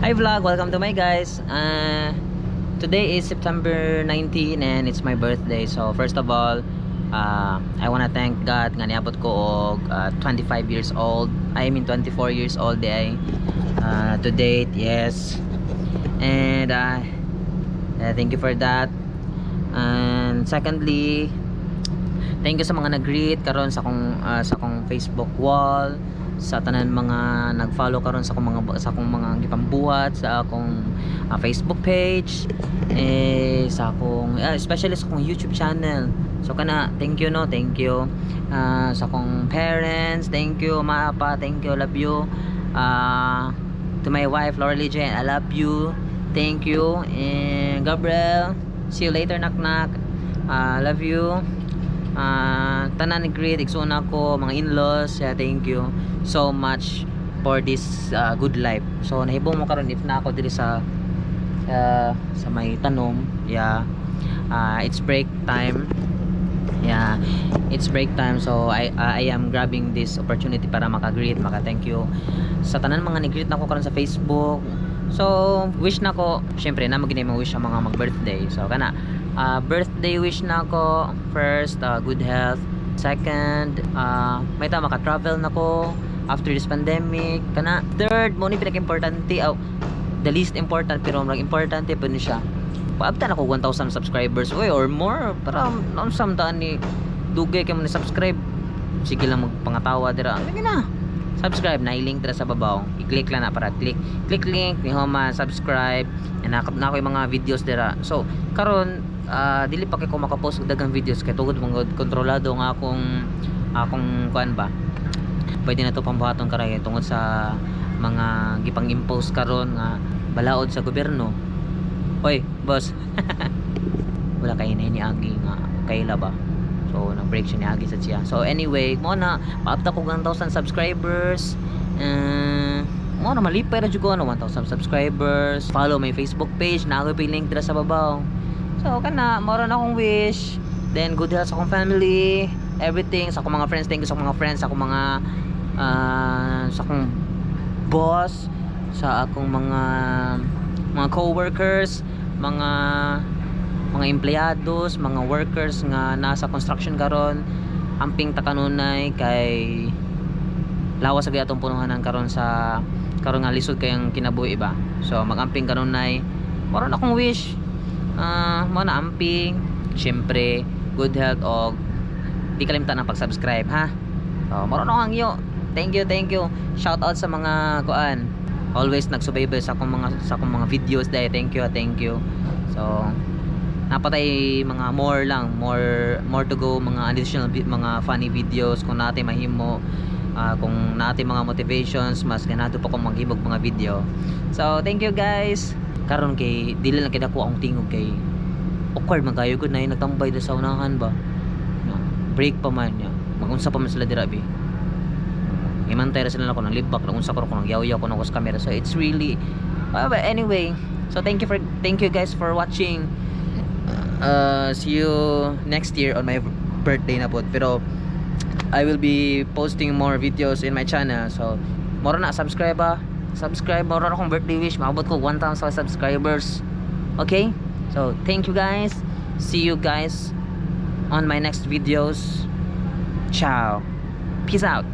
Hi vlog, welcome to my guys. Today is September 19 and it's my birthday. So first of all, I wanna thank God nga niabot ko og 25 years old. I mean 24 years old day to date, yes. And thank you for that. And secondly, thank you sa mga nag-greet karon sa akong Facebook wall, sa tanan mga nag-follow karon sa akong mga gipambuhat sa akong Facebook page, sa akong especially sa akong YouTube channel. So kana, thank you no, thank you sa akong parents, thank you ma pa, thank you, love you. To my wife Laurel Jane, I love you, thank you. And Gabriel, see you later, knock knock. Love you. Tanan ni greet igsuna ko, mga in-laws, thank you so much for this good life. So nahibong mo karon if na ako diri sa may tanom. It's break time. It's break time, so I am grabbing this opportunity para maka-greet, maka-thank you sa tanan mga ni-greet nako karon sa Facebook. So wish nako, syempre na magini mo wish sa mga mag-birthday. So kana birthday wish nako, first good health, second may ta maka-travel nako after this pandemic, kana third mo ni pinaka-importante, the least important pero ang importante po ni siya, paabtan ako 1,000 subscribers or more para samtaan ni dugay kay mo ni subscribe. Sige lang magpangatawa dira, sige na subscribe na i-link dira sa babaw, i-click lang na para click link ni homa subscribe, and na ako yung mga videos dira. So karon dili pa kay ko makapost og daghang videos kay tugod mga kontrolado nga akong kuan ba, pwede na to pambuhaton karay tungod sa mga gipang impose karon nga balaod sa gobyerno. Oy boss wala kay ni Agi nga kaila ba, so nag-break siya ni Agi sa siya. So anyway, mo na paabta ko 1,000 subscribers, mo na malipay na jud ko 1,000 subscribers. Follow my Facebook page, na ako link dira sa babaw. So kana moron akong wish, then good health sa akong family, everything sa akong mga friends, thank you sa akong mga friends, sa akong mga sa akong boss, sa akong mga co-workers, mga empleyados, mga workers nga nasa construction karon. Amping ta kanunay kay lawas sa atong punuhanan karon nga lisod kayang kinabuhi ba. So magamping kanunay, moron akong wish mo na amping, syempre good health, og di kalimtan ang pag-subscribe ha. So moron akong hangyo, thank you, shout out sa mga kuan always nagsubaybay sa akong mga videos dahil thank you. So napatay mga more to go, mga additional mga funny videos kung natin mahimo, kung natin mga motivations, mas ganado pa kung maghibog mga video. So thank you guys. Karon kay dili lang kay dako akong tingog kay awkward man kayo gud na nagtambay da sa unahan ba, break pa man nya magunsa pa man sila dira bi, imantay ra sila ako ng libak, nagunsa ko ng yaw-yaw ko ng camera. So it's really but anyway, so thank you guys for watching. See you next year on my birthday na pod, pero I will be posting more videos in my channel. So moro na subscribe, moro na akong birthday wish, maabot ko 1,000 subscribers. Okay, so thank you guys, see you guys on my next videos. Ciao, peace out.